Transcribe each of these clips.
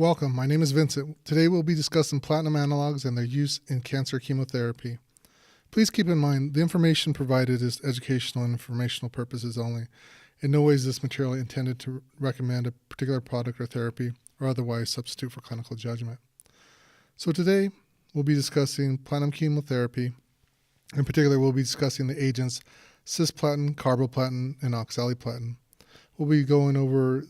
Welcome, my name is Vincent. Today we'll be discussing platinum analogues and their use in cancer chemotherapy. Please keep in mind the information provided is educational and informational purposes only. In no way is this material intended to recommend a particular product or therapy or otherwise substitute for clinical judgment. So today we'll be discussing platinum chemotherapy. In particular, we'll be discussing the agents cisplatin, carboplatin, and oxaliplatin. We'll be going over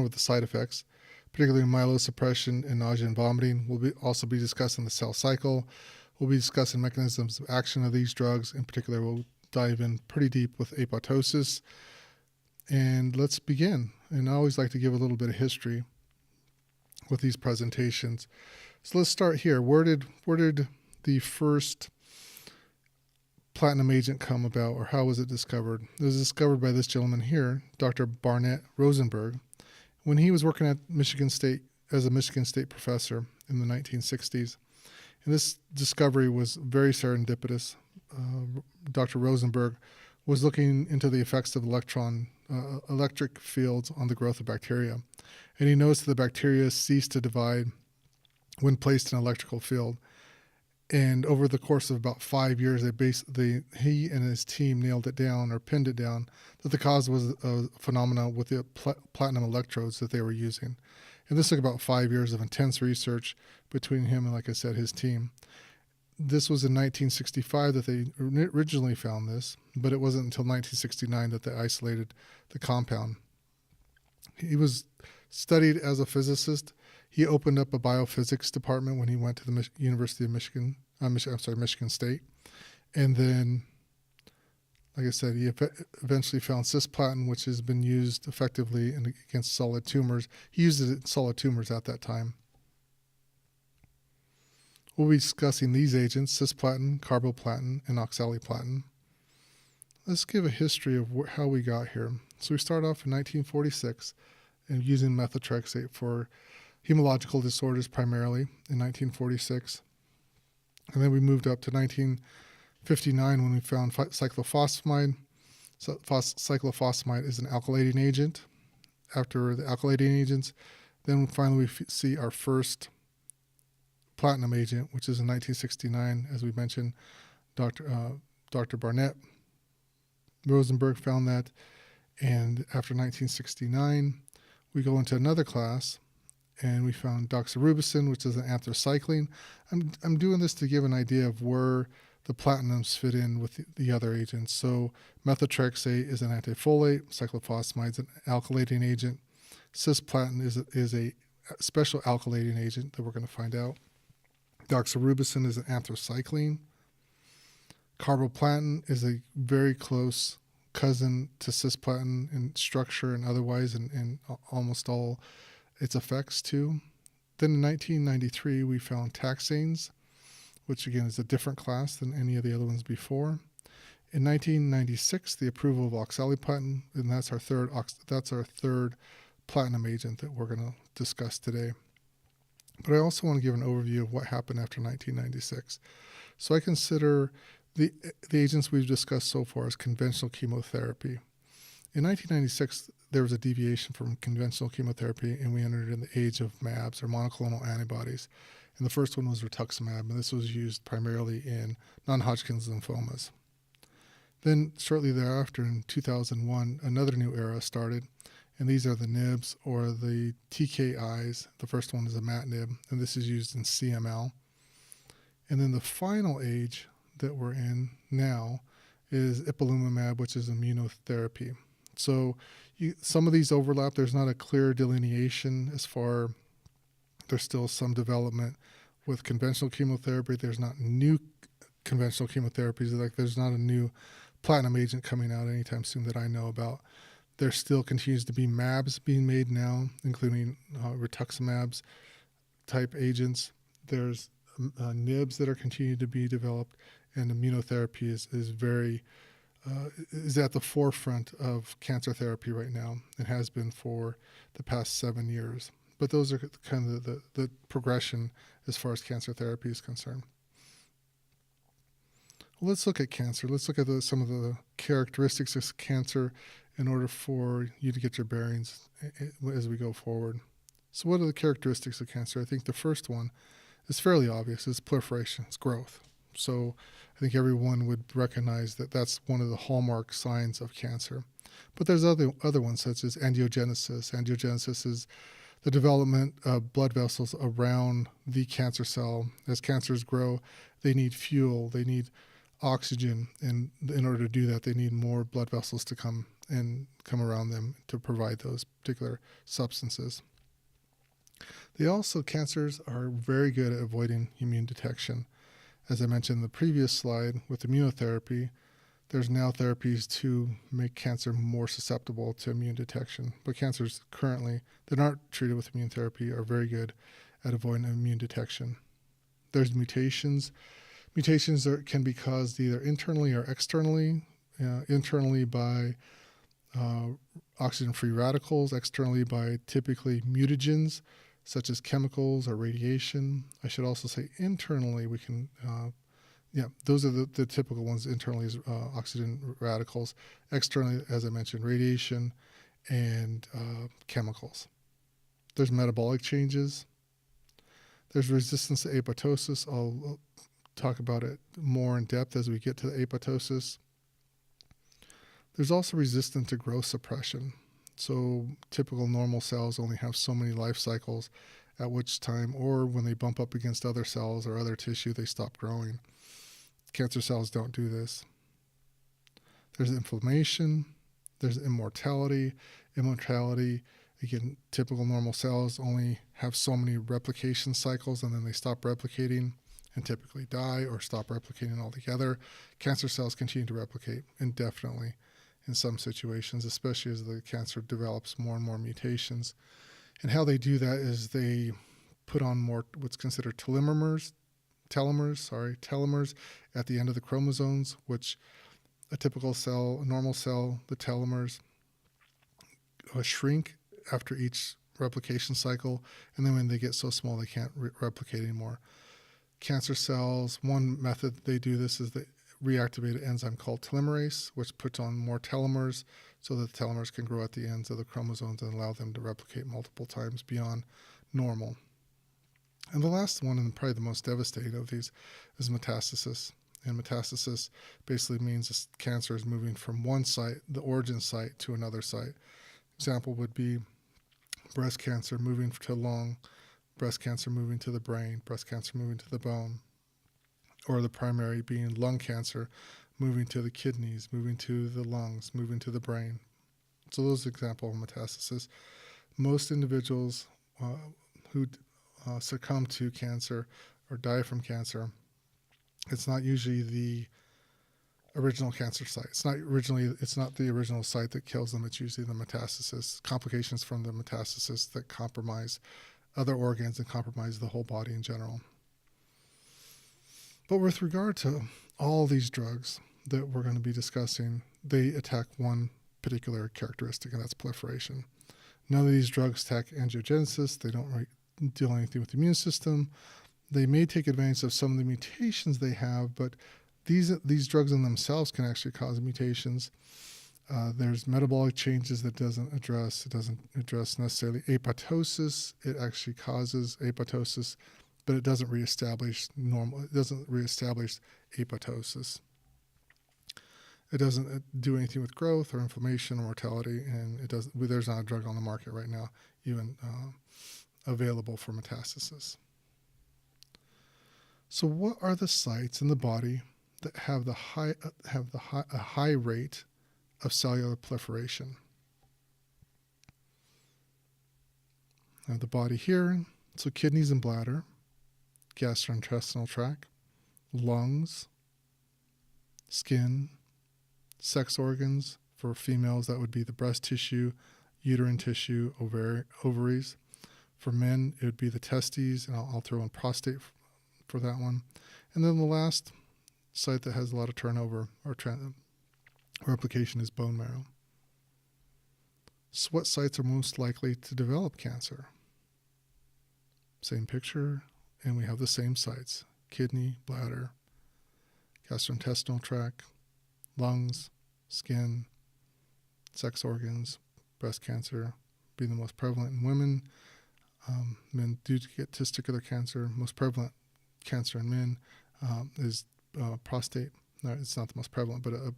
the side effects, particularly Milo suppression and nausea and vomiting. We'll also be discussing the cell cycle. We'll be discussing mechanisms of action of these drugs. In particular, we'll dive in pretty deep with apoptosis. And let's begin. And I always like to give a little bit of history with these presentations. So let's start here. Where did the first platinum agent come about, or how was it discovered? It was discovered by this gentleman here, Dr. Barnett Rosenberg, when he was working at Michigan State as a Michigan State professor in the 1960s. And this discovery was very serendipitous. Dr. Rosenberg was looking into the effects of electric fields on the growth of bacteria. And he noticed that the bacteria cease to divide when placed in an electrical field. And over the course of about 5 years, he and his team nailed it down, or pinned it down, that the cause was a phenomenon with the platinum electrodes that they were using. And this took about 5 years of intense research between him and, like I said, his team. This was in 1965 that they originally found this, but it wasn't until 1969 that they isolated the compound. He was studied as a physicist. He opened up a biophysics department when he went to the University of Michigan, Michigan State. And then, like I said, he eventually found cisplatin, which has been used effectively against solid tumors. He used it in solid tumors at that time. We'll be discussing these agents, cisplatin, carboplatin, and oxaliplatin. Let's give a history of how we got here. So we start off in 1946 and using methotrexate for hematological disorders primarily in 1946. And then we moved up to 1959 when we found cyclophosphamide. So cyclophosphamide is an alkylating agent. After the alkylating agents, then finally we see our first platinum agent, which is in 1969, as we mentioned. Dr. Barnett Rosenberg found that. And after 1969, we go into another class, and we found doxorubicin, which is an anthracycline. I'm doing this to give an idea of where the platinums fit in with the other agents. So methotrexate is an antifolate, cyclophosphamide is an alkylating agent, cisplatin is a special alkylating agent that we're going to find out. Doxorubicin is an anthracycline. Carboplatin is a very close cousin to cisplatin in structure and otherwise, and almost all its effects too. Then in 1993, we found taxanes, which again is a different class than any of the other ones before. In 1996, the approval of oxaliplatin, and that's our third platinum agent that we're going to discuss today. But I also want to give an overview of what happened after 1996. So I consider the agents we've discussed so far as conventional chemotherapy. In 1996, there was a deviation from conventional chemotherapy, and we entered in the age of MABs, or monoclonal antibodies. And the first one was rituximab, and this was used primarily in non-Hodgkin's lymphomas. Then shortly thereafter, in 2001, another new era started, and these are the NIBs, or the TKIs. The first one is imatinib, and this is used in CML. And then the final age that we're in now is ipilimumab, which is immunotherapy. So some of these overlap. There's not a clear delineation there's still some development with conventional chemotherapy. There's not new conventional chemotherapies. Like there's not a new platinum agent coming out anytime soon that I know about. There still continues to be MABs being made now, including rituximabs type agents. There's NIBs that are continuing to be developed, and immunotherapy is at the forefront of cancer therapy right now and has been for the past 7 years. But those are kind of the progression as far as cancer therapy is concerned. Well, let's look at cancer. Let's look at some of the characteristics of cancer in order for you to get your bearings as we go forward. So what are the characteristics of cancer? I think the first one is fairly obvious. It's proliferation, it's growth. So I think everyone would recognize that that's one of the hallmark signs of cancer. But there's other ones, such as angiogenesis. Angiogenesis is the development of blood vessels around the cancer cell. As cancers grow, they need fuel, they need oxygen, and in order to do that, they need more blood vessels to come around them to provide those particular substances. Cancers are very good at avoiding immune detection. As I mentioned in the previous slide with immunotherapy, there's now therapies to make cancer more susceptible to immune detection. But cancers currently that aren't treated with immune therapy are very good at avoiding immune detection. There's mutations. Mutations can be caused either internally or externally. Internally by oxygen-free radicals, externally by typically mutagens, such as chemicals or radiation. I should also say internally we can, those are the typical ones. Internally is oxygen radicals. Externally, as I mentioned, radiation and chemicals. There's metabolic changes. There's resistance to apoptosis. I'll talk about it more in depth as we get to the apoptosis. There's also resistance to growth suppression. So typical normal cells only have so many life cycles, at which time, or when they bump up against other cells or other tissue, they stop growing. Cancer cells don't do this. There's inflammation. There's immortality. Immortality, again, typical normal cells only have so many replication cycles, and then they stop replicating and typically die or stop replicating altogether. Cancer cells continue to replicate indefinitely in some situations, especially as the cancer develops more and more mutations. And how they do that is they put on more what's considered telomeres at the end of the chromosomes, which a typical cell, a normal cell, the telomeres shrink after each replication cycle, and then when they get so small they can't replicate anymore. Cancer cells, one method they do this is they reactivate an enzyme called telomerase, which puts on more telomeres so that the telomeres can grow at the ends of the chromosomes and allow them to replicate multiple times beyond normal. And the last one, and probably the most devastating of these, is metastasis. And metastasis basically means this cancer is moving from one site, the origin site, to another site. Example would be breast cancer moving to lung, breast cancer moving to the brain, breast cancer moving to the bone, or the primary being lung cancer moving to the kidneys, moving to the lungs, moving to the brain. So those are examples of metastasis. Most individuals who succumb to cancer or die from cancer, it's not usually the original cancer site. It's not the original site that kills them. It's usually the metastasis, complications from the metastasis that compromise other organs and compromise the whole body in general. But with regard to all these drugs that we're going to be discussing, they attack one particular characteristic, and that's proliferation. None of these drugs attack angiogenesis. They don't deal anything with the immune system. They may take advantage of some of the mutations they have, but these drugs in themselves can actually cause mutations. There's metabolic changes that it doesn't address necessarily apoptosis. It actually causes apoptosis, but it doesn't reestablish apoptosis. It doesn't do anything with growth or inflammation or mortality, and there's not a drug on the market right now even available for metastasis. So what are the sites in the body that have a high rate of cellular proliferation? Now the body here, so kidneys and bladder, gastrointestinal tract, lungs, skin, sex organs. For females, that would be the breast tissue, uterine tissue, ovaries. For men, it would be the testes, and I'll throw in prostate for that one. And then the last site that has a lot of turnover or replication is bone marrow. So what sites are most likely to develop cancer? Same picture, and we have the same sites: kidney, bladder, gastrointestinal tract, lungs, skin, sex organs. Breast cancer being the most prevalent in women. Men do get testicular cancer. Most prevalent cancer in men is prostate. No, it's not the most prevalent, but a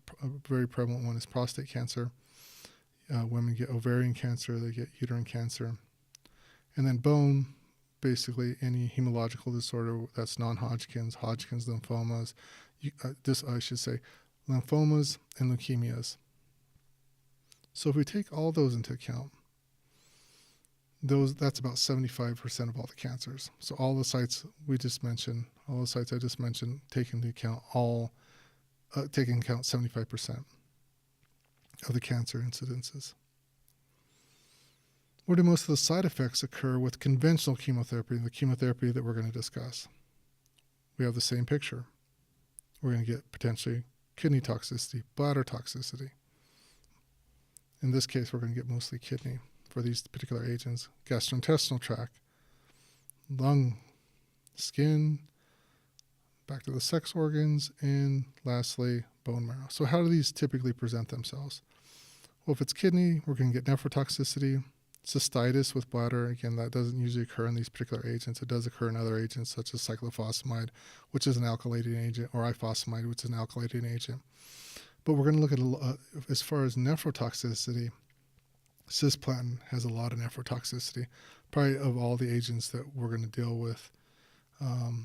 very prevalent one is prostate cancer. Women get ovarian cancer, they get uterine cancer. And then bone, basically any hematological disorder that's non-Hodgkin's, Hodgkin's lymphomas, lymphomas and leukemias. So if we take all those into account, that's about 75% of all the cancers. So all the sites I just mentioned, take into account 75% of the cancer incidences. Where do most of the side effects occur with conventional chemotherapy, the chemotherapy that we're going to discuss? We have the same picture. We're going to get potentially kidney toxicity, bladder toxicity. In this case, we're going to get mostly kidney for these particular agents, gastrointestinal tract, lung, skin, back to the sex organs, and lastly, bone marrow. So how do these typically present themselves? Well, if it's kidney, we're going to get nephrotoxicity, cystitis with bladder. Again, that doesn't usually occur in these particular agents. It does occur in other agents such as cyclophosphamide, which is an alkylating agent, or ifosfamide, which is an alkylating agent. But we're going to look at, as far as nephrotoxicity, cisplatin has a lot of nephrotoxicity, probably of all the agents that we're going to deal with,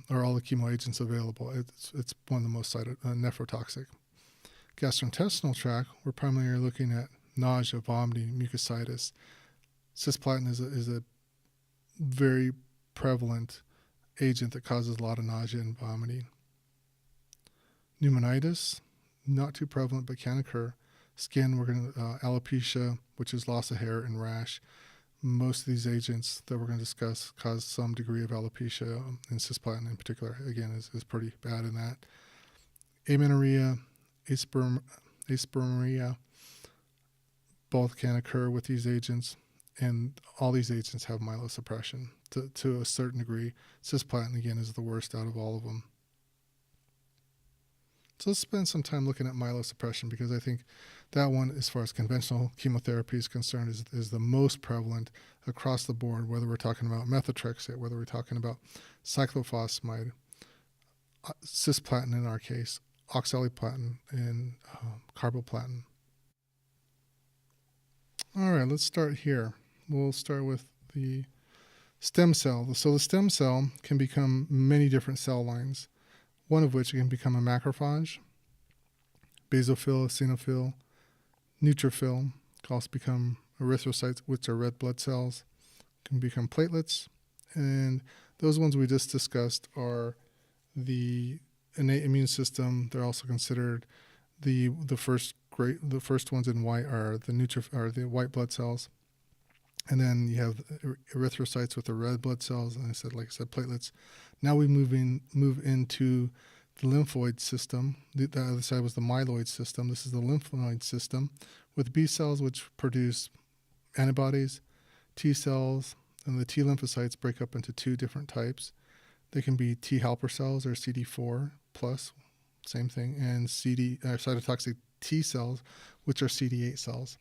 or all the chemo agents available. It's one of the most nephrotoxic. Gastrointestinal tract, we're primarily looking at nausea, vomiting, mucositis. Cisplatin is a very prevalent agent that causes a lot of nausea and vomiting. Pneumonitis, not too prevalent but can occur. Skin, we're going to alopecia, which is loss of hair, and rash. Most of these agents that we're going to discuss cause some degree of alopecia, and cisplatin in particular, again, is pretty bad in that. Amenorrhea, aspermia, both can occur with these agents, and all these agents have myelosuppression to a certain degree. Cisplatin, again, is the worst out of all of them. So let's spend some time looking at myelosuppression, because I think that one, as far as conventional chemotherapy is concerned, is the most prevalent across the board, whether we're talking about methotrexate, whether we're talking about cyclophosphamide, cisplatin in our case, oxaliplatin, and carboplatin. All right, let's start here. We'll start with the stem cell. So the stem cell can become many different cell lines, one of which can become a macrophage, basophil, eosinophil, neutrophil, can also become erythrocytes, which are red blood cells, can become platelets, and those ones we just discussed are the innate immune system. They're also considered the first ones in white are the white blood cells, and then you have erythrocytes with the red blood cells, and like I said, platelets. Now we move into the lymphoid system. The other side was the myeloid system. This is the lymphoid system with B cells, which produce antibodies, T cells, and the T lymphocytes break up into two different types. They can be T helper cells or CD4 plus, same thing, and cytotoxic T cells, which are CD8 cells.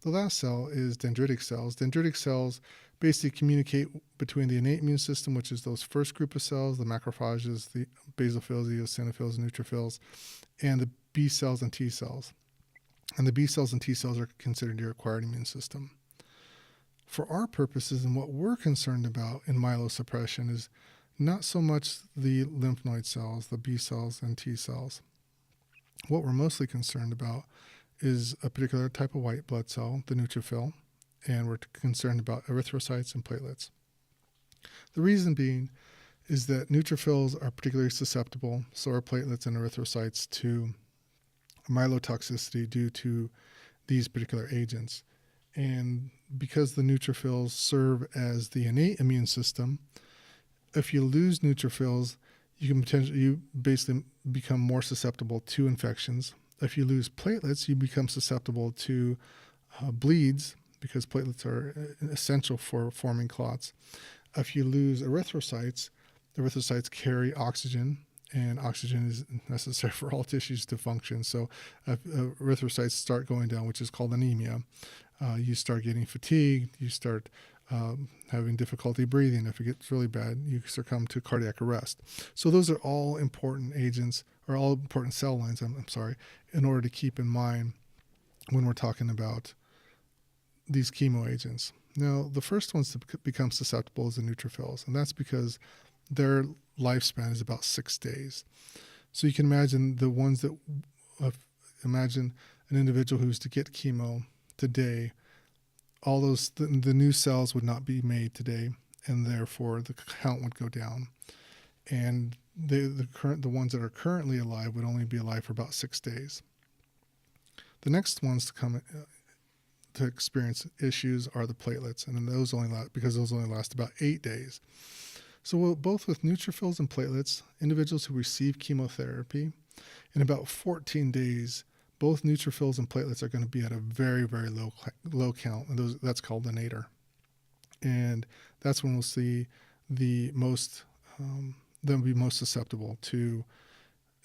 The last cell is dendritic cells. Dendritic cells basically communicate between the innate immune system, which is those first group of cells, the macrophages, the basophils, the eosinophils, neutrophils, and the B cells and T cells. And the B cells and T cells are considered your acquired immune system. For our purposes and what we're concerned about in myelosuppression is not so much the lymph node cells, the B cells and T cells. What we're mostly concerned about is a particular type of white blood cell, the neutrophil, and we're concerned about erythrocytes and platelets. The reason being is that neutrophils are particularly susceptible, so are platelets and erythrocytes, to myelotoxicity due to these particular agents. And because the neutrophils serve as the innate immune system, if you lose neutrophils, you basically become more susceptible to infections. If you lose platelets, you become susceptible to bleeds, because platelets are essential for forming clots. If you lose erythrocytes carry oxygen, and oxygen is necessary for all tissues to function. So if erythrocytes start going down, which is called anemia, you start getting fatigued, you start having difficulty breathing. If it gets really bad, you succumb to cardiac arrest. So those are all important agents, or all important cell lines, in order to keep in mind when we're talking about these chemo agents. Now, the first ones to become susceptible is the neutrophils, and that's because their lifespan is about 6 days. So you can imagine the ones that, imagine an individual who's to get chemo today, all those, the new cells would not be made today, and therefore the count would go down. And the ones that are currently alive would only be alive for about 6 days. The next ones to come to experience issues are the platelets, and then those only last about 8 days. So both with neutrophils and platelets, individuals who receive chemotherapy, in about 14 days, both neutrophils and platelets are going to be at a very, very low count, and that's called the nadir. And that's when we'll see they'll be most susceptible to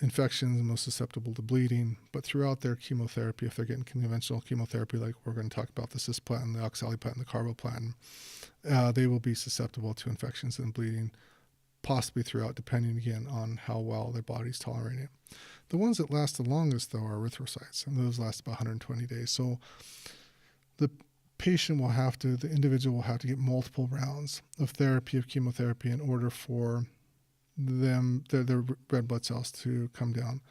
infections, most susceptible to bleeding. But throughout their chemotherapy, if they're getting conventional chemotherapy, like we're going to talk about the cisplatin, the oxaliplatin, the carboplatin, they will be susceptible to infections and bleeding, possibly throughout, depending again on how well their body's tolerating it. The ones that last the longest, though, are erythrocytes, and those last about 120 days. So the individual will have to get multiple rounds of chemotherapy in order for their red blood cells to come down.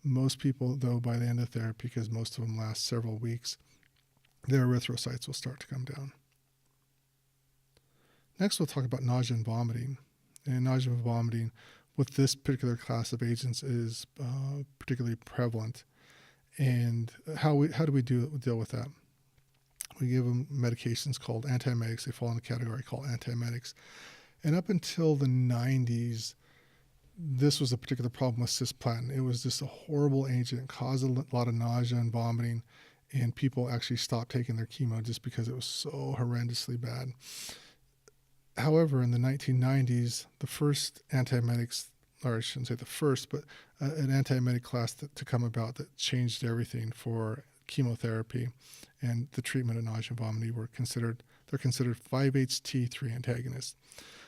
Most people, though, by the end of therapy, because most of them last several weeks, their erythrocytes will start to come down. Next, we'll talk about nausea and vomiting. And nausea and vomiting with this particular class of agents is particularly prevalent. And how do we deal with that? We give them medications called antiemetics. They fall in a category called antiemetics. And up until the 90s, this was a particular problem with cisplatin. It was just a horrible agent. It caused a lot of nausea and vomiting, and people actually stopped taking their chemo just because it was so horrendously bad. However, in the 1990s, the first antiemetics, or I shouldn't say the first, but an antiemetic class to come about that changed everything for chemotherapy and the treatment of nausea and vomiting they're considered 5-HT3 antagonists.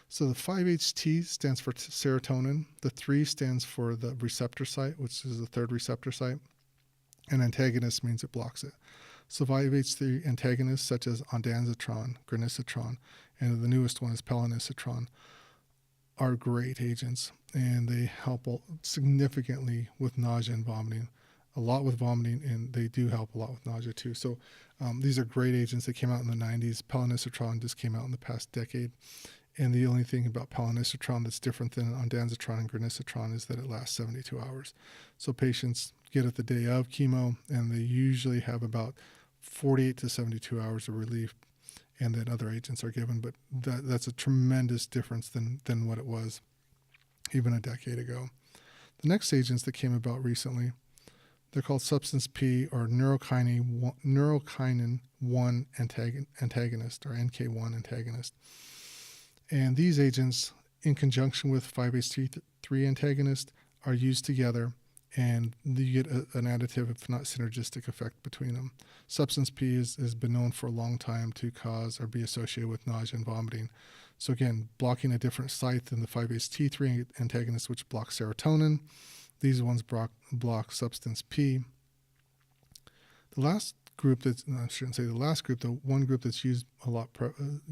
So the 5-HT stands for serotonin. The 3 stands for the receptor site, which is the third receptor site. And antagonist means it blocks it. So 5-HT3 antagonists such as ondansetron, granisetron, and the newest one is palonicitron, are great agents, and they help significantly with nausea and vomiting. A lot with vomiting, and they do help a lot with nausea too. So these are great agents. They came out in the 90s. Palonicitron just came out in the past decade. And the only thing about palonicitron that's different than ondansetron and granisetron is that it lasts 72 hours. So patients get it the day of chemo, and they usually have about 48 to 72 hours of relief, and then other agents are given. But that's a tremendous difference than what it was even a decade ago. The next agents that came about recently, they're called substance P or neurokinin 1 antagonist, or NK1 antagonist. And these agents, in conjunction with 5-HT3 antagonist, are used together, and you get an additive, if not synergistic, effect between them. Substance P has been known for a long time to cause or be associated with nausea and vomiting. So again, blocking a different site than the 5-HT3 antagonist, which blocks serotonin. These ones block substance P. The last group the one group that's used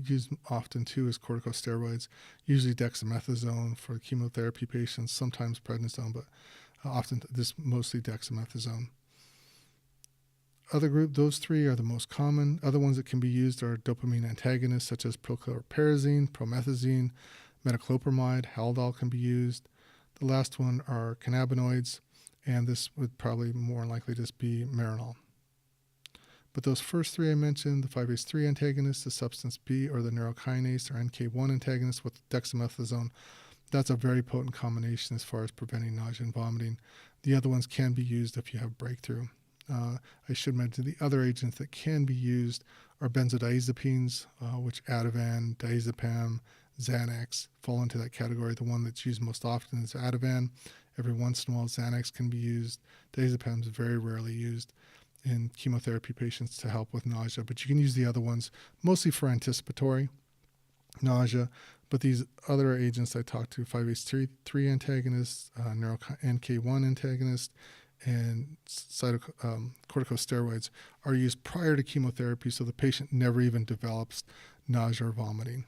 used often too is corticosteroids, usually dexamethasone for chemotherapy patients, sometimes prednisone, but often mostly dexamethasone. Those 3 are the most common. Other ones that can be used are dopamine antagonists such as prochlorperazine, promethazine, metoclopramide, Haldol can be used. The last one are cannabinoids, and this would probably more likely just be Marinol. But those first 3 I mentioned, the 5-HT3 antagonist, the substance P, or the neurokinase or NK1 antagonist with dexamethasone, that's a very potent combination as far as preventing nausea and vomiting. The other ones can be used if you have breakthrough. I should mention the other agents that can be used are benzodiazepines, which Ativan, diazepam, Xanax fall into that category. The one that's used most often is Ativan. Every once in a while, Xanax can be used. Diazepam is very rarely used in chemotherapy patients to help with nausea, but you can use the other ones mostly for anticipatory. nausea. But these other agents I talked to, 5-HT3 antagonists, NK1 antagonist, and corticosteroids, are used prior to chemotherapy, so the patient never even develops nausea or vomiting.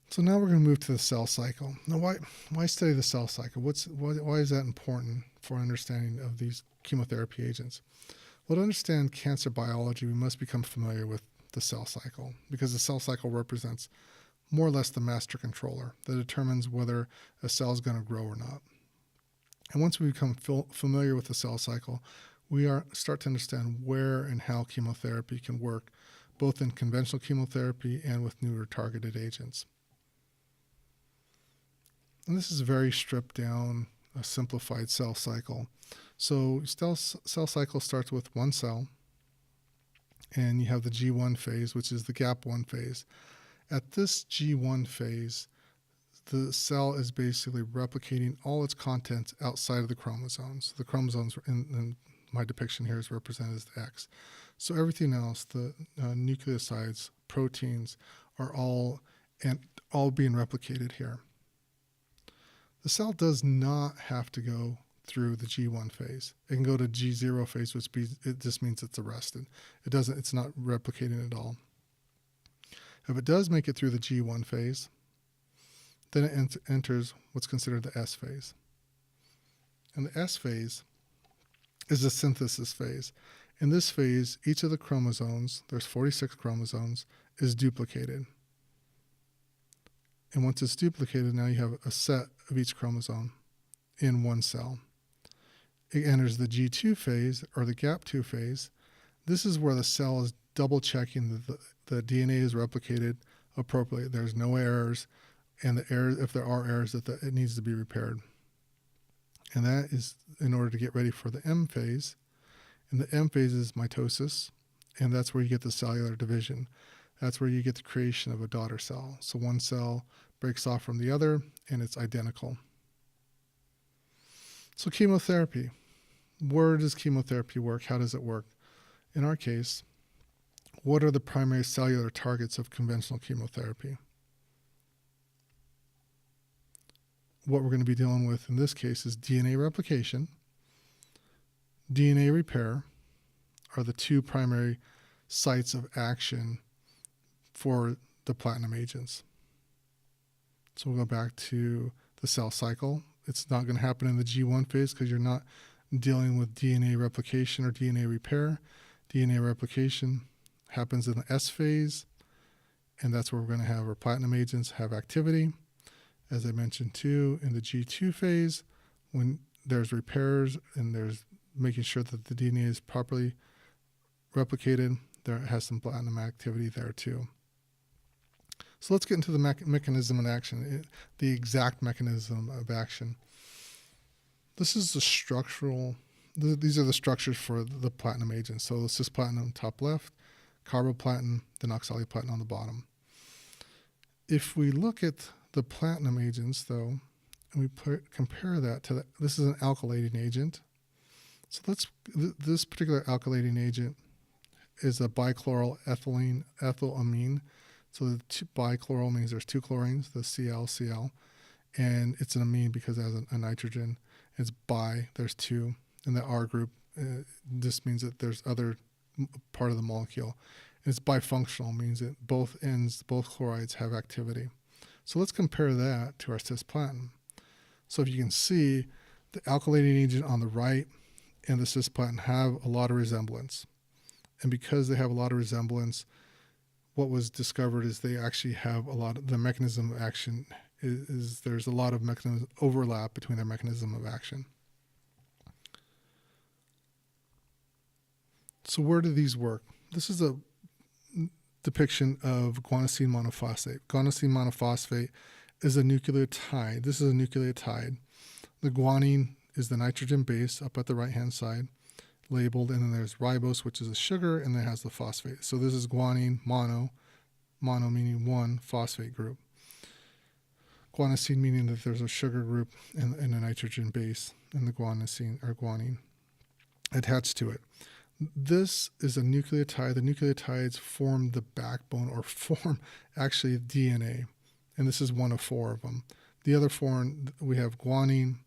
So now we're going to move to the cell cycle. Now, why study the cell cycle? Why is that important for understanding of these chemotherapy agents? Well, to understand cancer biology, we must become familiar with the cell cycle, because the cell cycle represents more or less the master controller that determines whether a cell is going to grow or not. And once we become familiar with the cell cycle, we start to understand where and how chemotherapy can work, both in conventional chemotherapy and with newer targeted agents. And this is a very stripped down, a simplified cell cycle. So cell cycle starts with one cell, and you have the G1 phase, which is the gap1 phase. At this G1 phase, the cell is basically replicating all its contents outside of the chromosomes. The chromosomes in my depiction here is represented as the X. So everything else, the nucleosides, proteins, are all being replicated here. The cell does not have to go through the G1 phase. It can go to G0 phase, which it just means it's arrested. It's not replicating at all. If it does make it through the G1 phase, then it enters what's considered the S phase. And the S phase is the synthesis phase. In this phase, each of the chromosomes, there's 46 chromosomes, is duplicated. And once it's duplicated, now you have a set of each chromosome in one cell. It enters the G2 phase, or the gap2 phase. This is where the cell is double checking that the DNA is replicated appropriately. There's no errors, and if there are errors, it needs to be repaired. And that is in order to get ready for the M phase. And the M phase is mitosis, and that's where you get the cellular division. That's where you get the creation of a daughter cell. So one cell breaks off from the other, and it's identical. So chemotherapy. Where does chemotherapy work? How does it work? In our case, what are the primary cellular targets of conventional chemotherapy? What we're going to be dealing with in this case is DNA replication, DNA repair are the two primary sites of action for the platinum agents. So we'll go back to the cell cycle. It's not going to happen in the G1 phase because you're not dealing with DNA replication or DNA repair. DNA replication happens in the S phase, and that's where we're going to have our platinum agents have activity. As I mentioned too, in the G2 phase, when there's repairs and there's making sure that the DNA is properly replicated, there has some platinum activity there too. So let's get into the mechanism of action, the exact mechanism of action. This is the structural, these are the structures for the platinum agents. So the cisplatin on top left, carboplatin, then oxaliplatin on the bottom. If we look at the platinum agents, though, and we compare that to this is an alkylating agent. So this particular alkylating agent is a bichloroyl ethylamine. So the bichloral means there's two chlorines, the Cl, and it's an amine because it has a nitrogen. It's there's two, and the R group, this means that there's other part of the molecule. And it's bifunctional, means that both chlorides have activity. So let's compare that to our cisplatin. So if you can see, the alkylating agent on the right and the cisplatin have a lot of resemblance. And because they have a lot of resemblance, what was discovered is they actually have the mechanism of action is there's a lot of mechanism overlap between their mechanism of action. So where do these work? This is a depiction of guanosine monophosphate. Guanosine monophosphate is a nucleotide. This is a nucleotide. The guanine is the nitrogen base up at the right-hand side, labeled, and then there's ribose, which is a sugar, and then it has the phosphate. So this is guanine mono meaning one phosphate group. Guanosine meaning that there's a sugar group and a nitrogen base, and the guanine attached to it. This is a nucleotide. The nucleotides form the backbone or form actually DNA. And this is one of 4 of them. The other 4, we have guanine.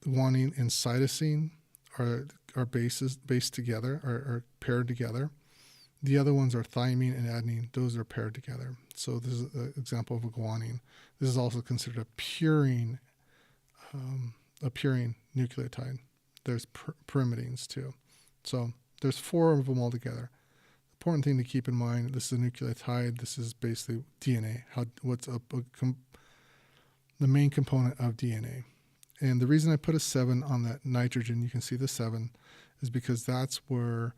Guanine and cytosine are based together, are paired together. The other ones are thymine and adenine. Those are paired together. So this is an example of a guanine. This is also considered a purine nucleotide. There's pyrimidines too. So there's 4 of them all together. Important thing to keep in mind, this is a nucleotide. This is basically DNA. The main component of DNA. And the reason I put a 7 on that nitrogen, you can see the 7, is because that's where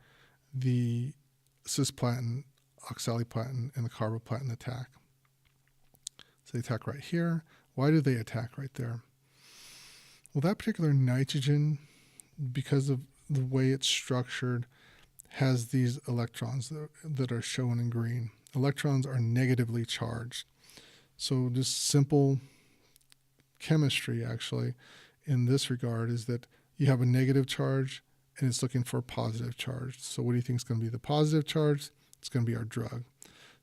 the cisplatin, oxaliplatin, and the carboplatin attack. So they attack right here. Why do they attack right there? Well, that particular nitrogen, because of the way it's structured, has these electrons that are shown in green. Electrons are negatively charged. So just simple chemistry, actually, in this regard, is that you have a negative charge and it's looking for a positive charge. So what do you think is going to be the positive charge? It's going to be our drug.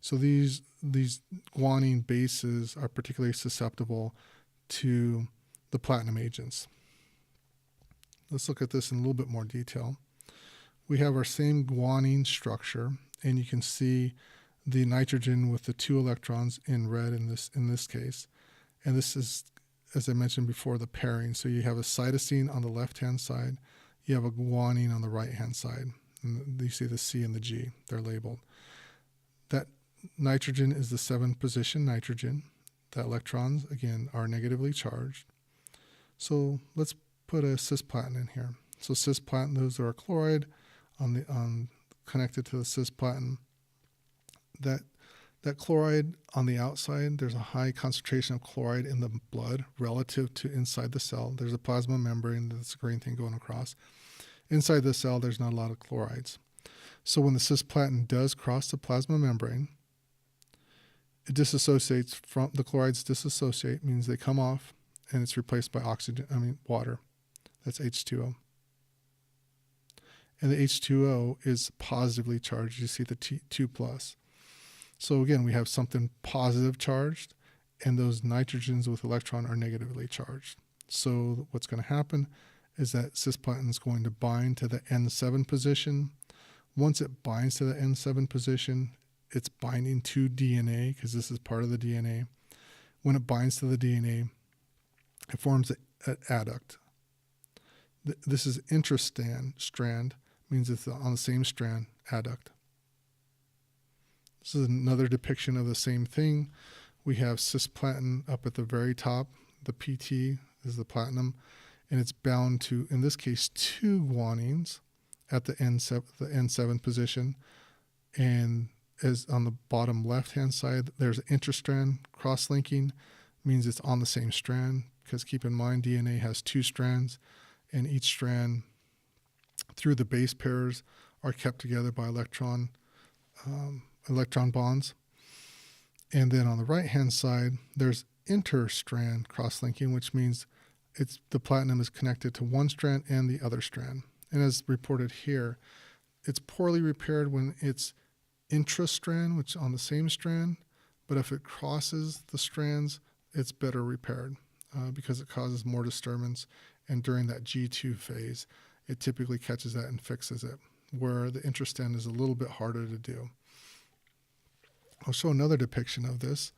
So these guanine bases are particularly susceptible to the platinum agents. Let's look at this in a little bit more detail. We have our same guanine structure, and you can see the nitrogen with the 2 electrons in red in this case. And this is, as I mentioned before, the pairing. So you have a cytosine on the left-hand side. You have a guanine on the right-hand side. And you see the C and the G. They're labeled. That nitrogen is the 7th position nitrogen. The electrons, again, are negatively charged. So let's put a cisplatin in here. So cisplatin, those are a chloride connected to the cisplatin. That chloride on the outside, there's a high concentration of chloride in the blood relative to inside the cell. There's a plasma membrane, that's a green thing going across. Inside the cell, there's not a lot of chlorides. So when the cisplatin does cross the plasma membrane, it disassociates from the chlorides. Disassociate means they come off, and it's replaced by water. That's H2O. And the H2O is positively charged. You see the 2+. So again, we have something positive charged, and those nitrogens with electron are negatively charged. So what's going to happen is that cisplatin is going to bind to the N7 position. Once it binds to the N7 position, it's binding to DNA, because this is part of the DNA. When it binds to the DNA, it forms an adduct. This is intrastrand, means it's on the same strand, adduct. This is another depiction of the same thing. We have cisplatin up at the very top. The PT is the platinum, and it's bound to, in this case, 2 guanines at the N7 position. And as on the bottom left-hand side, there's intrastrand cross-linking, means it's on the same strand, because keep in mind, DNA has 2 strands, and each strand, through the base pairs, are kept together by electron bonds. And then on the right-hand side, there's interstrand cross-linking, which means the platinum is connected to one strand and the other strand. And as reported here, it's poorly repaired when it's intrastrand, which is on the same strand, but if it crosses the strands, it's better repaired because it causes more disturbance. And during that G2 phase, it typically catches that and fixes it, where the intrastrand is a little bit harder to do. I'll show another depiction of this.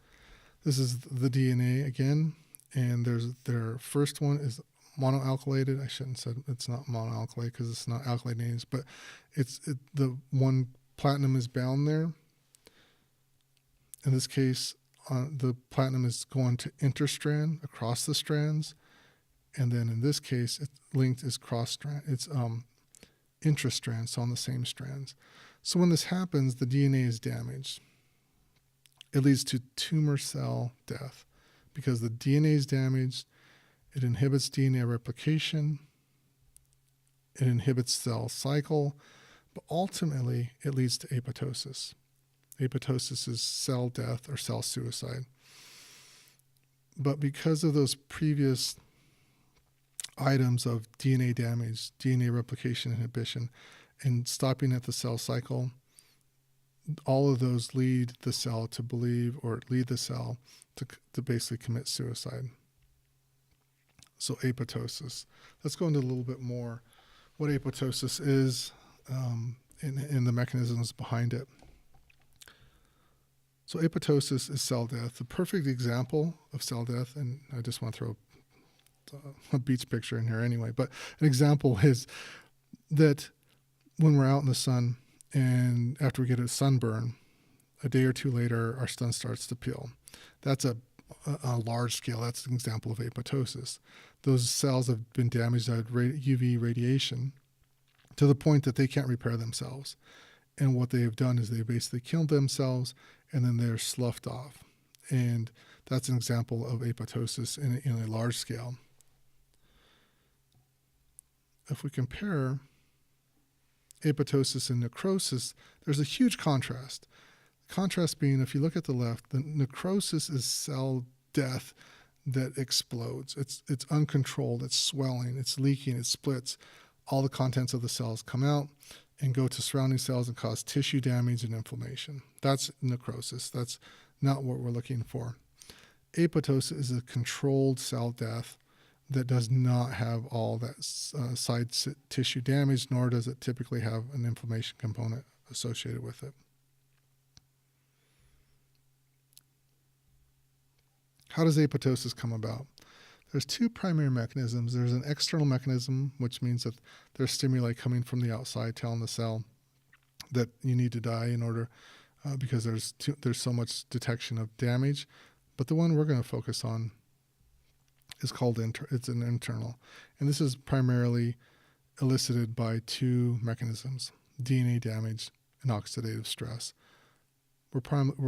This is the DNA again, and their first one is monoalkylated. I shouldn't have said it's not monoalkylate because it's not alkylates, but the one platinum is bound there. In this case, the platinum is going to interstrand across the strands, and then in this case, it's linked is cross-strand. It's intrastrand, so on the same strands. So when this happens, the DNA is damaged. It leads to tumor cell death because the DNA is damaged. It inhibits DNA replication. It inhibits cell cycle, but ultimately it leads to apoptosis. Apoptosis is cell death or cell suicide. But because of those previous items of DNA damage, DNA replication inhibition, and stopping at the cell cycle, all of those lead the cell to believe, or lead the cell to basically commit suicide. So apoptosis. Let's go into a little bit more what apoptosis is and the mechanisms behind it. So apoptosis is cell death. The perfect example of cell death, and I just want to throw a beach picture in here anyway, but an example is that when we're out in the sun and after we get a sunburn, a day or two later, our skin starts to peel. That's a large scale. That's an example of apoptosis. Those cells have been damaged by UV radiation to the point that they can't repair themselves. And what they have done is they basically killed themselves and then they're sloughed off. And that's an example of apoptosis in a large scale. If we compare apoptosis and necrosis, there's a huge contrast. The contrast being, if you look at the left, the necrosis is cell death that explodes. It's uncontrolled, it's swelling, it's leaking, it splits. All the contents of the cells come out and go to surrounding cells and cause tissue damage and inflammation. That's necrosis. That's not what we're looking for. Apoptosis is a controlled cell death that does not have all that side tissue damage, nor does it typically have an inflammation component associated with it. How does apoptosis come about? There's two primary mechanisms. There's an external mechanism, which means that there's stimuli coming from the outside telling the cell that you need to die in order, because there's so much detection of damage. But the one we're going to focus on is called it's an internal, and this is primarily elicited by two mechanisms: DNA damage and oxidative stress. We're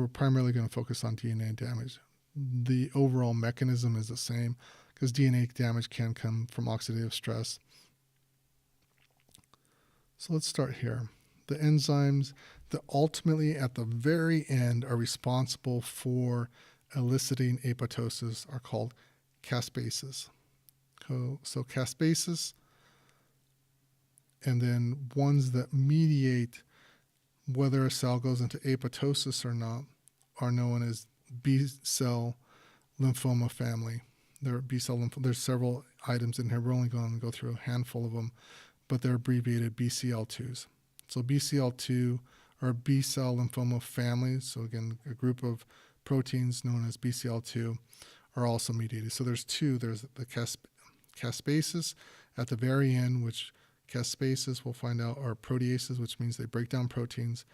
primarily going to focus on DNA damage. The overall mechanism is the same because DNA damage can come from oxidative stress. So let's start here. The enzymes that ultimately at the very end are responsible for eliciting apoptosis are called caspases. So caspases, and then ones that mediate whether a cell goes into apoptosis or not are known as Bcell lymphoma family. There are Bcell lymphoma. There's several items in here. We're only going to go through a handful of them, but they're abbreviated BCL2s. So BCL2 are Bcell lymphoma families. So again, a group of proteins known as BCL2 are also mediated. So there's two. There's the caspases at the very end, which caspases we'll find out are proteases, which means they break down proteins.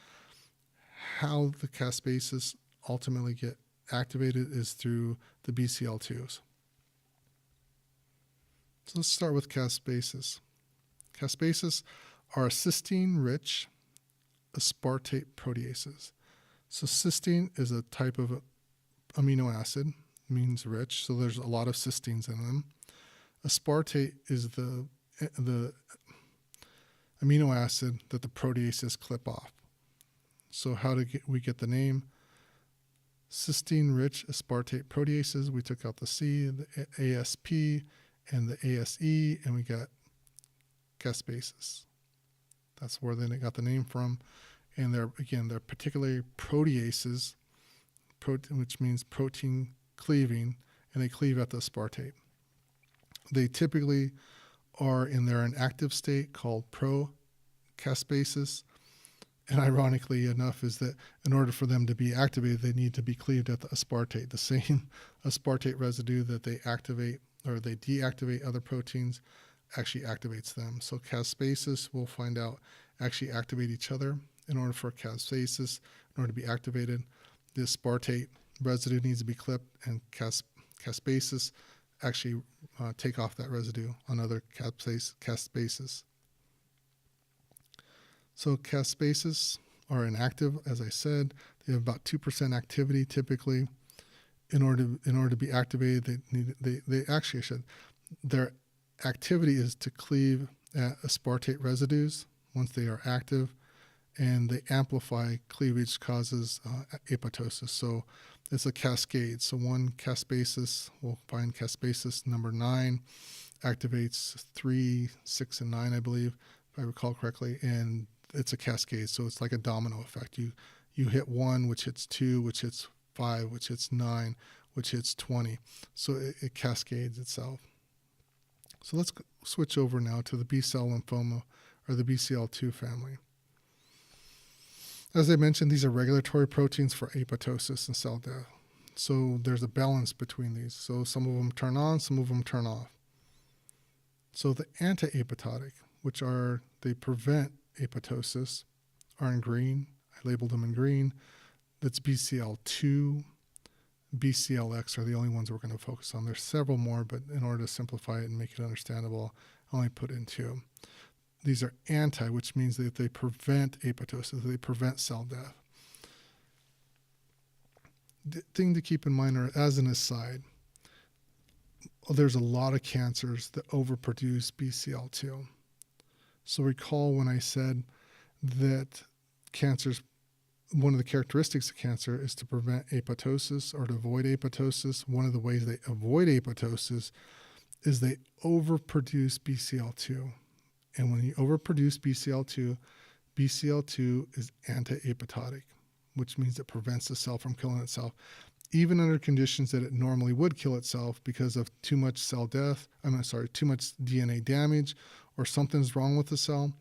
How the caspases ultimately get activated is through the BCL2s. So let's start with caspases. Caspases are cysteine-rich aspartate proteases. So cysteine is a type of amino acid, means rich, so there's a lot of cysteines in them. Aspartate is the amino acid that the proteases clip off. So how do we get the name? Cysteine-rich aspartate proteases. We took out the C, the ASP, and the ASE, and we got caspases. That's where they got the name from. And they're particularly proteases, which means protein cleaving, and they cleave at the aspartate. They typically are in their inactive state called procaspases. And ironically enough is that in order for them to be activated, they need to be cleaved at the aspartate. The same aspartate residue that they activate or they deactivate other proteins actually activates them. So caspases, we'll find out, actually activate each other. In order for caspases, in order to be activated, the aspartate residue needs to be clipped, and caspases actually take off that residue on other caspases. So caspases are inactive, as I said. They have about 2% activity typically. In order to be activated, their activity is to cleave at aspartate residues once they are active, and they amplify cleavage causes apoptosis. So it's a cascade. So one caspases, we'll find caspases number 9, activates 3, 6, and 9, I believe. I recall correctly, and it's a cascade. So it's like a domino effect. You hit 1, which hits 2, which hits 5, which hits 9, which hits 20. So it cascades itself. So let's switch over now to the B-cell lymphoma, or the BCL2 family. As I mentioned, these are regulatory proteins for apoptosis and cell death. So there's a balance between these. So some of them turn on, some of them turn off. So the anti-apoptotic, which they prevent apoptosis, are in green. I labeled them in green. That's Bcl2, Bclx are the only ones we're going to focus on. There's several more, but in order to simplify it and make it understandable, I only put in 2. These are anti, which means that they prevent apoptosis, they prevent cell death. The thing to keep in mind, or as an aside, there's a lot of cancers that overproduce Bcl2. So recall when I said that cancers, one of the characteristics of cancer is to prevent apoptosis or to avoid apoptosis. One of the ways they avoid apoptosis is they overproduce Bcl2. And when you overproduce Bcl2, Bcl2 is anti-apoptotic, which means it prevents the cell from killing itself, even under conditions that it normally would kill itself because of too much too much DNA damage, or something's wrong with the cell.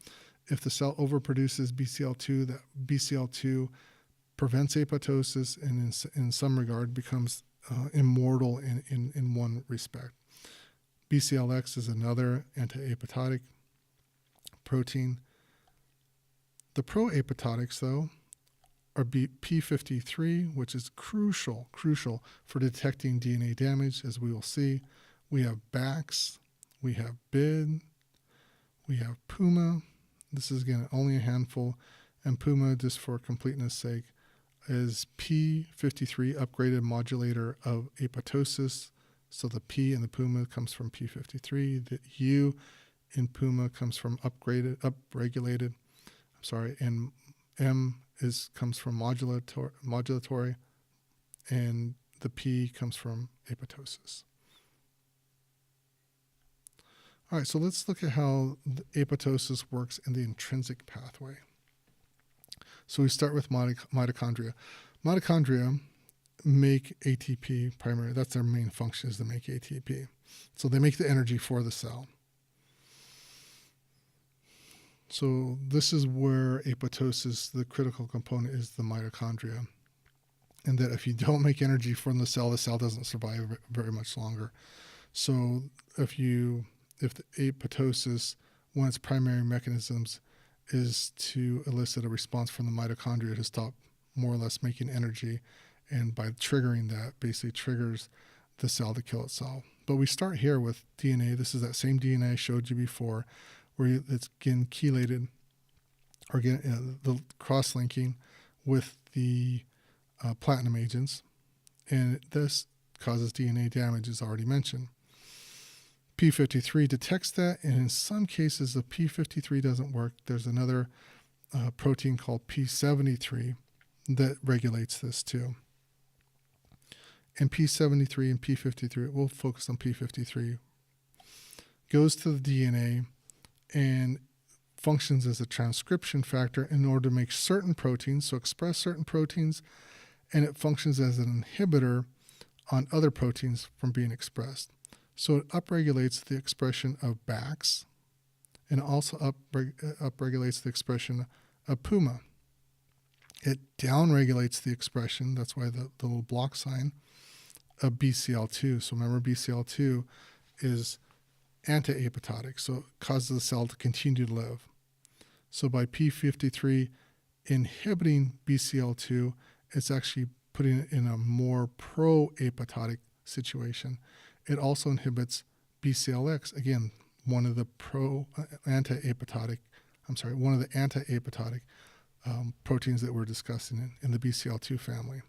If the cell overproduces Bcl2, that Bcl2 prevents apoptosis and in some regard becomes immortal in one respect. Bclx is another anti-apoptotic protein. The pro-apoptotics, though, are P53, which is crucial for detecting DNA damage, as we will see. We have BAX, we have BID, we have PUMA. This is, again, only a handful. And PUMA, just for completeness sake, is P53 upgraded modulator of apoptosis. So the P in the PUMA comes from P53. The U in PUMA comes from upregulated. And M comes from modulatory, and the P comes from apoptosis. All right, so let's look at how the apoptosis works in the intrinsic pathway. So we start with mitochondria. Mitochondria make ATP primarily. That's their main function, is to make ATP. So they make the energy for the cell. So this is where apoptosis, the critical component, is the mitochondria. And that if you don't make energy from the cell doesn't survive very much longer. So if the apoptosis, one of its primary mechanisms is to elicit a response from the mitochondria to stop more or less making energy. And by triggering that, basically triggers the cell to kill itself. But we start here with DNA. This is that same DNA I showed you before, where it's again chelated, or again the cross-linking with the platinum agents, and this causes DNA damage, as already mentioned. P53 detects that, and in some cases, if P53 doesn't work, there's another protein called P73 that regulates this too. And P73 and P53, we'll focus on P53, goes to the DNA and functions as a transcription factor in order to make certain proteins, so express certain proteins, and it functions as an inhibitor on other proteins from being expressed. So it upregulates the expression of BAX, and it also upregulates the expression of PUMA. It downregulates the expression, that's why the little block sign, of Bcl2. So remember, Bcl2 is anti-apoptotic, so it causes the cell to continue to live. So by P53 inhibiting Bcl2, it's actually putting it in a more pro-apoptotic situation. It also inhibits Bclx, again, one of the anti-apoptotic proteins that we're discussing in the Bcl2 family.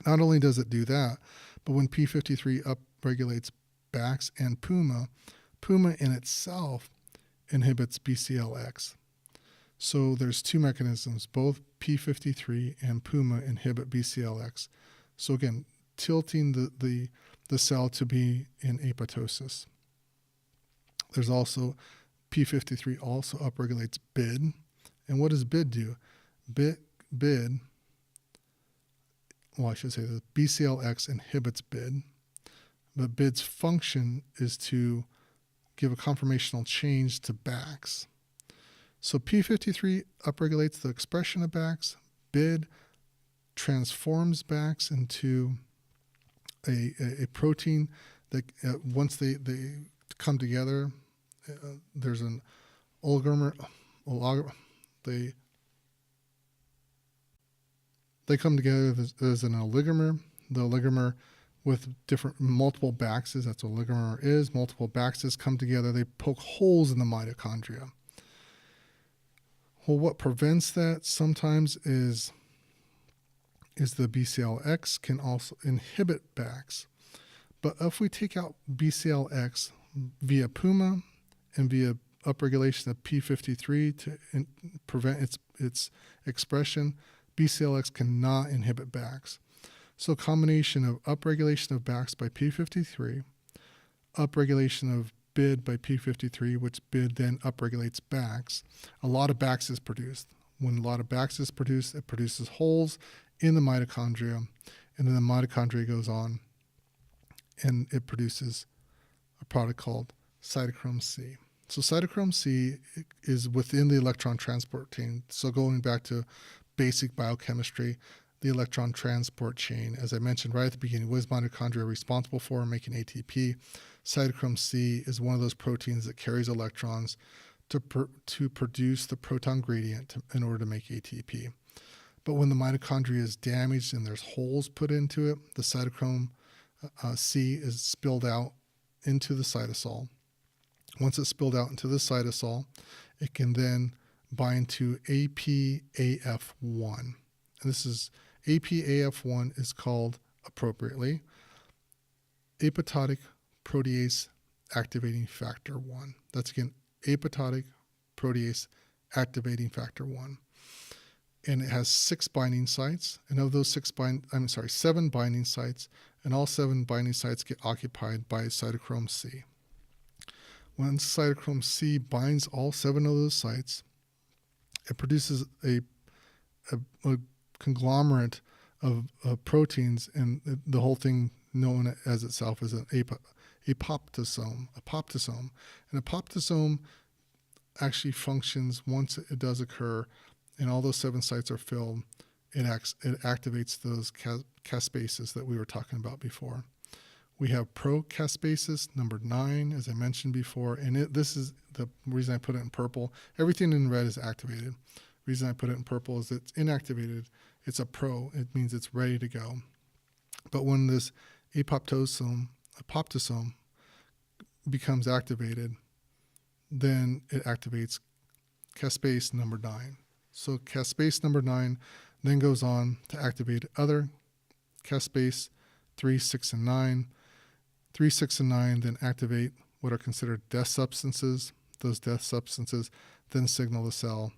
Not only does it do that, but when P53 upregulates BAX and PUMA, PUMA in itself inhibits Bclx. So there's two mechanisms, both P53 and PUMA inhibit Bclx. So again, tilting the cell to be in apoptosis. There's also P53 also upregulates BID. And what does BID do? BID, well, I should say that BCLX inhibits BID, but BID's function is to give a conformational change to BAX. So P53 upregulates the expression of BAX. BID transforms BAX into a protein that once they come together, there's an oligomer. They come together as an oligomer. The oligomer with multiple BAXes, that's what oligomer is. Multiple BAXes come together. They poke holes in the mitochondria. Well, what prevents that sometimes is the BCLX can also inhibit BAX. But if we take out BCLX via PUMA and via upregulation of P53 to prevent its expression, BCLX cannot inhibit BAX. So a combination of upregulation of BAX by P53, upregulation of BID by P53, which BID then upregulates BAX, a lot of BAX is produced. When a lot of BAX is produced, it produces holes in the mitochondria, and then the mitochondria goes on and it produces a product called cytochrome C. So cytochrome C is within the electron transport chain. So going back to basic biochemistry, the electron transport chain, as I mentioned right at the beginning, what is mitochondria responsible for making ATP? Cytochrome C is one of those proteins that carries electrons to produce the proton gradient in order to make ATP. But when the mitochondria is damaged and there's holes put into it, the cytochrome C is spilled out into the cytosol. Once it's spilled out into the cytosol, it can then bind to APAF1. And this is APAF1 is called appropriately apoptotic protease activating factor 1. That's again apoptotic protease activating factor 1. And it has 6 binding sites, and of those 7 binding sites, and all 7 binding sites get occupied by cytochrome C. When cytochrome C binds all 7 of those sites, it produces a conglomerate of proteins, and the whole thing known as itself as an apoptosome. An apoptosome actually functions once it does occur, and all those 7 sites are filled. It activates those caspases that we were talking about before. We have procaspases, number 9, as I mentioned before, and this is the reason I put it in purple. Everything in red is activated. The reason I put it in purple is it's inactivated. It's a pro. It means it's ready to go. But when this apoptosome becomes activated, then it activates caspase number 9. So caspase number 9 then goes on to activate other caspase 3, 6, and 9. 3, 6, and 9 then activate what are considered death substances. Those death substances then signal the cell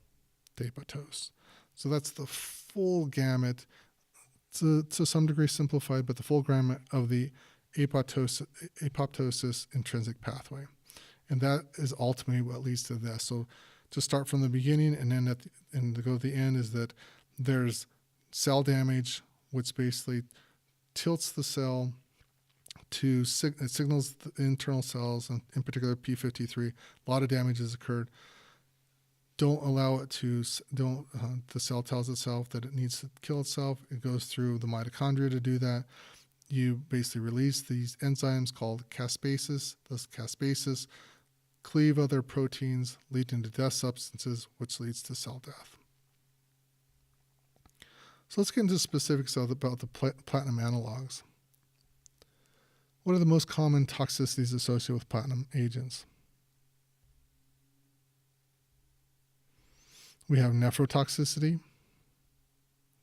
to apoptose. So that's the full gamut, to some degree simplified, but the full gamut of the apoptosis intrinsic pathway. And that is ultimately what leads to this. So to start from the beginning and then to go to the end is that there's cell damage, which basically tilts the cell to it signals the internal cells, and in particular P53. A lot of damage has occurred. Don't allow it to. The cell tells itself that it needs to kill itself. It goes through the mitochondria to do that. You basically release these enzymes called caspases. Those caspases cleave other proteins, leading to death substances, which leads to cell death. So let's get into specifics about the platinum analogues. What are the most common toxicities associated with platinum agents? We have nephrotoxicity,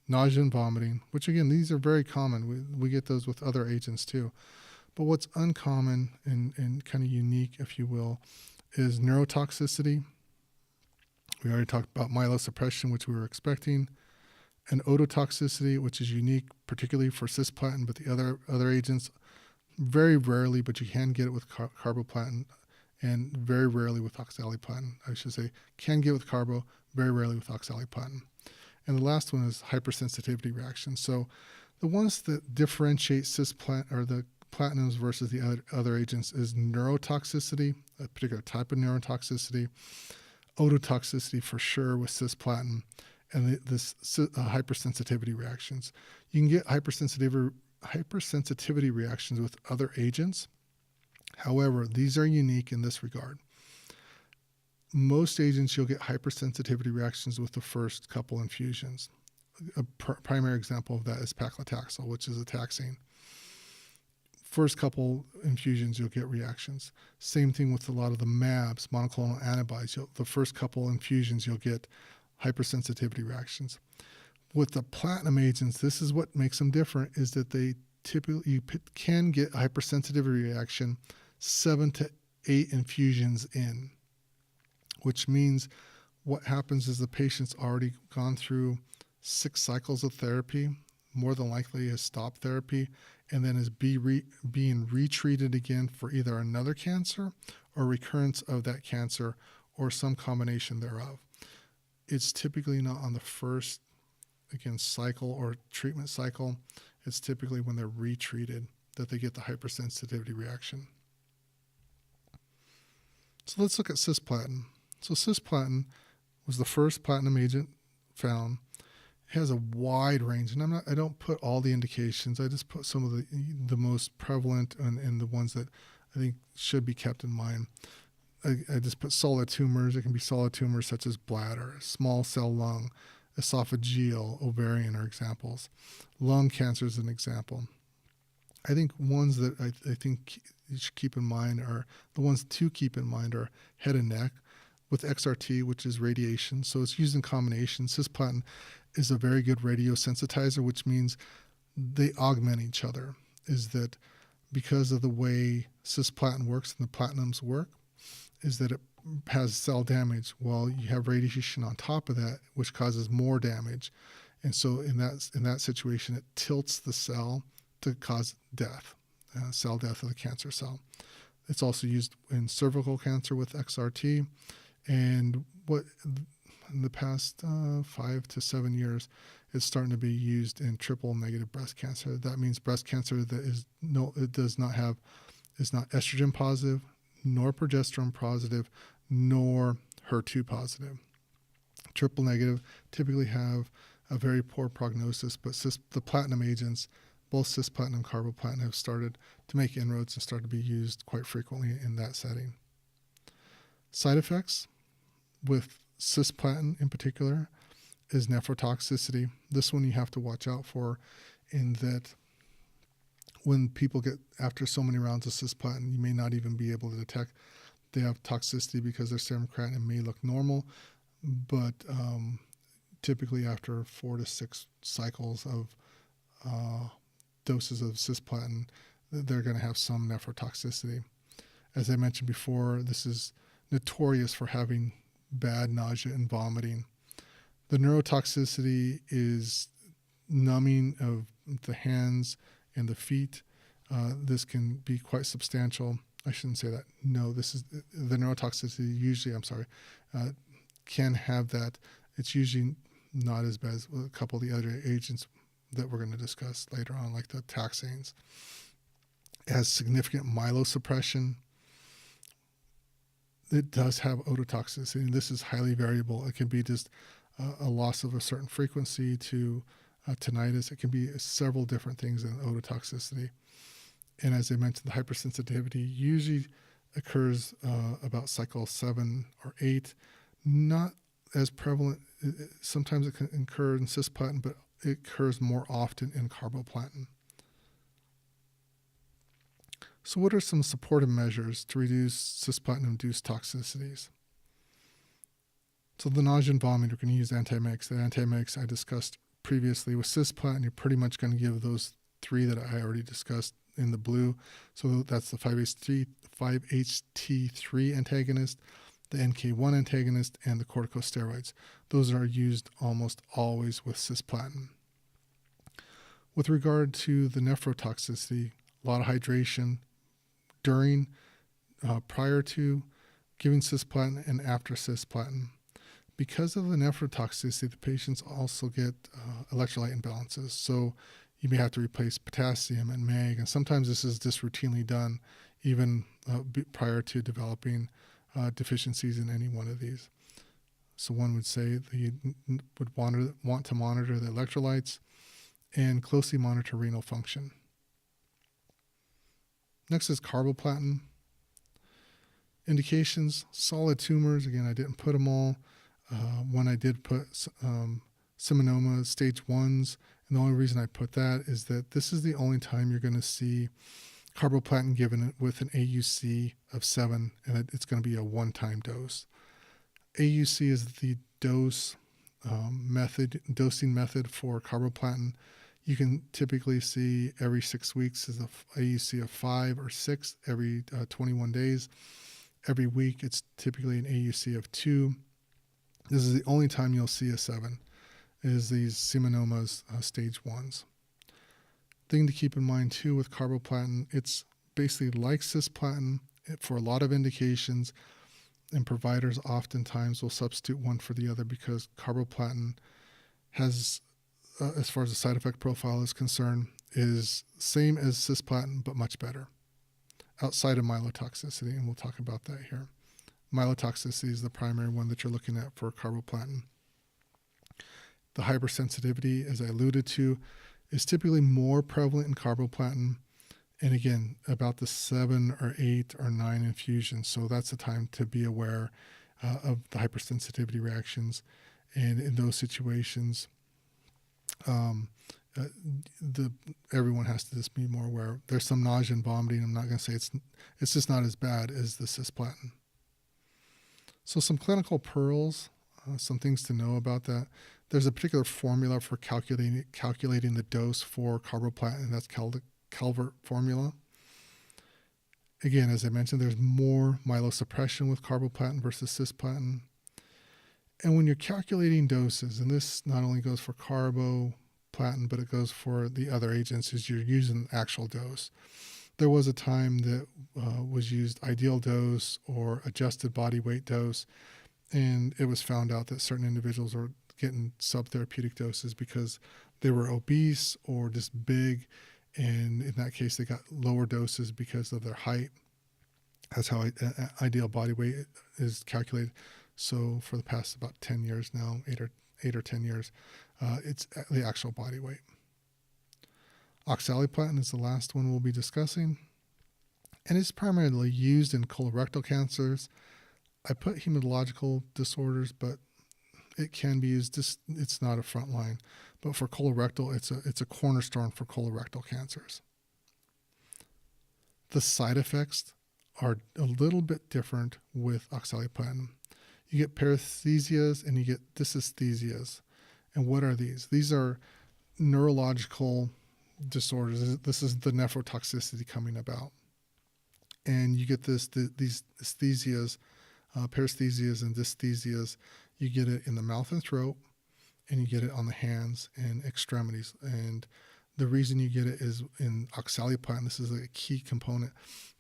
nausea and vomiting, which again, these are very common. We get those with other agents too. But what's uncommon and kind of unique, if you will, is neurotoxicity. We already talked about Milo suppression, which we were expecting, and ototoxicity, which is unique, particularly for cisplatin, but the other agents, very rarely, but you can get it with carboplatin and very rarely with oxaliplatin. I should say can get with carbo, very rarely with oxaliplatin. And the last one is hypersensitivity reactions. So the ones that differentiate cisplatin or the platinums versus the other agents is neurotoxicity, a particular type of neurotoxicity, ototoxicity for sure with cisplatin, and this hypersensitivity reactions. You can get hypersensitivity reactions with other agents. However, these are unique in this regard. Most agents, you'll get hypersensitivity reactions with the first couple infusions. A primary example of that is paclitaxel, which is a taxane. First couple infusions, you'll get reactions. Same thing with a lot of the MABs, monoclonal antibodies. The first couple infusions, you'll get hypersensitivity reactions. With the platinum agents, this is what makes them different, is that they typically, you can get a hypersensitivity reaction 7 to 8 infusions in, which means what happens is the patient's already gone through 6 cycles of therapy, more than likely has stopped therapy, and then is being retreated again for either another cancer or recurrence of that cancer or some combination thereof. It's typically not on the first, again, cycle or treatment cycle. It's typically when they're retreated that they get the hypersensitivity reaction. So let's look at cisplatin. So cisplatin was the first platinum agent found. It has a wide range, and I don't put all the indications. I just put some of the most prevalent and the ones that I think should be kept in mind. I just put solid tumors. It can be solid tumors such as bladder, small cell lung, esophageal, ovarian are examples. Lung cancer is an example. I think ones that I think you should keep in mind are the ones to keep in mind are head and neck with XRT, which is radiation. So it's used in combination. Cisplatin is a very good radiosensitizer, which means they augment each other. Is that because of the way cisplatin works and the platinums work, is that it has cell damage while you have radiation on top of that, which causes more damage. And so in that situation, it tilts the cell to cause death, cell death of the cancer cell. It's also used in cervical cancer with XRT, and what in the past 5 to 7 years, it's starting to be used in triple negative breast cancer. That means breast cancer that is not estrogen positive, nor progesterone positive, nor HER2 positive. Triple negative typically have a very poor prognosis, but the platinum agents, both cisplatin and carboplatin, have started to make inroads and start to be used quite frequently in that setting. Side effects with cisplatin in particular is nephrotoxicity. This one you have to watch out for, in that when people get after so many rounds of cisplatin, you may not even be able to detect they have toxicity because their serum creatinine may look normal, but typically after 4 to 6 cycles of doses of cisplatin, they're going to have some nephrotoxicity. As I mentioned before, this is notorious for having bad nausea and vomiting. The neurotoxicity is numbing of the hands and the feet. This can be quite substantial. I shouldn't say that. No, this is the neurotoxicity. Usually, can have that. It's usually not as bad as a couple of the other agents that we're going to discuss later on, like the taxanes. It has significant Milo suppression. It does have ototoxicity, and this is highly variable. It can be just a loss of a certain frequency to tinnitus. It can be several different things in ototoxicity. And as I mentioned, the hypersensitivity usually occurs about cycle 7 or 8. Not as prevalent. Sometimes it can occur in cisplatin, but it occurs more often in carboplatin. So what are some supportive measures to reduce cisplatin-induced toxicities? So the nausea and vomiting, we're going to use antiemetics. The antiemetics I discussed previously. With cisplatin, you're pretty much going to give those 3 that I already discussed in the blue. So that's the 5-HT3 antagonist, the NK1 antagonist, and the corticosteroids. Those are used almost always with cisplatin. With regard to the nephrotoxicity, a lot of hydration during prior to giving cisplatin and after cisplatin. Because of the nephrotoxicity, the patients also get electrolyte imbalances. So you may have to replace potassium and mag, and sometimes this is just routinely done even prior to developing deficiencies in any one of these. So one would say that you would want to monitor the electrolytes and closely monitor renal function. Next is carboplatin. Indications: solid tumors. Again, I didn't put them all. When I did put seminoma stage 1s, and the only reason I put that is that this is the only time you're going to see carboplatin given with an AUC of 7, and it's going to be a one-time dose. AUC is the dosing method for carboplatin. You can typically see every 6 weeks is a AUC of 5 or 6, every 21 days. Every week, it's typically an AUC of 2. This is the only time you'll see a 7, is these seminomas stage 1s. Thing to keep in mind too with carboplatin, it's basically like cisplatin for a lot of indications, and providers oftentimes will substitute one for the other because carboplatin has, as far as the side effect profile is concerned, is same as cisplatin but much better outside of myelotoxicity, and we'll talk about that here. Myelotoxicity is the primary one that you're looking at for carboplatin. The hypersensitivity, as I alluded to, is typically more prevalent in carboplatin, and again, about the 7 or 8 or 9 infusions. So that's the time to be aware of the hypersensitivity reactions. And in those situations, everyone has to just be more aware. There's some nausea and vomiting. I'm not going to say it's just not as bad as the cisplatin. So some clinical pearls, some things to know about that. There's a particular formula for calculating the dose for carboplatin, and that's called the Calvert formula. Again, as I mentioned, there's more myelosuppression with carboplatin versus cisplatin. And when you're calculating doses, and this not only goes for carboplatin, but it goes for the other agents, is you're using the actual dose. There was a time that was used ideal dose or adjusted body weight dose, and it was found out that certain individuals were getting subtherapeutic doses because they were obese or just big, and in that case they got lower doses because of their height. That's how ideal body weight is calculated. So for the past about 10 years now, 8 or 10 years, it's the actual body weight. Oxaliplatin is the last one we'll be discussing, and it's primarily used in colorectal cancers. I put hematological disorders, but it can be used. It's not a front line, but for colorectal, it's a cornerstone for colorectal cancers. The side effects are a little bit different with oxaliplatin. You get paresthesias and you get dysesthesias. And what are these? These are neurological disorders. This is the nephrotoxicity coming about. And you get these esthesias, paresthesias and dysesthesias. You get it in the mouth and throat, and you get it on the hands and extremities. And the reason you get it is in oxaliplatin, this is a key component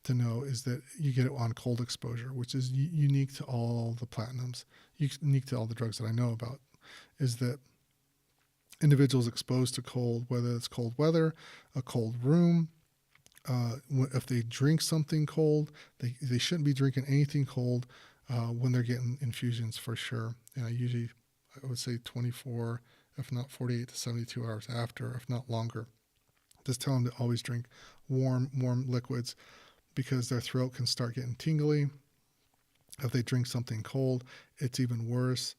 to know, is that you get it on cold exposure, which is unique to all the platinums, unique to all the drugs that I know about, is that individuals exposed to cold, whether it's cold weather, a cold room, if they drink something cold, they shouldn't be drinking anything cold when they're getting infusions for sure. And I would say 24, if not 48 to 72 hours after, if not longer. Just tell them to always drink warm liquids because their throat can start getting tingly. If they drink something cold, it's even worse.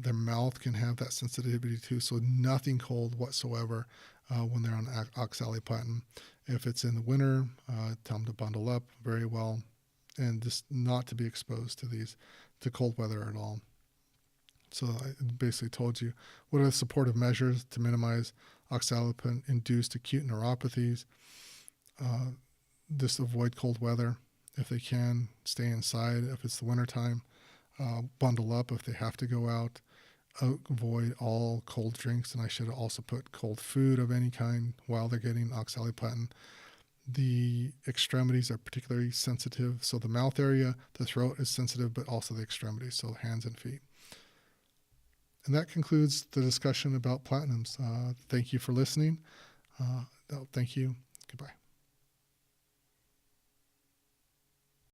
Their mouth can have that sensitivity too, so nothing cold whatsoever when they're on oxaliplatin. If it's in the winter, tell them to bundle up very well and just not to be exposed to cold weather at all. So I basically told you what are the supportive measures to minimize oxaliplatin-induced acute neuropathies. Just avoid cold weather if they can. Stay inside if it's the wintertime. Bundle up if they have to go out. Avoid all cold drinks, and I should also put cold food of any kind while they're getting oxaliplatin. The extremities are particularly sensitive. So the mouth area, the throat is sensitive, but also the extremities, so hands and feet. And that concludes the discussion about platinums. Thank you for listening. Thank you. Goodbye.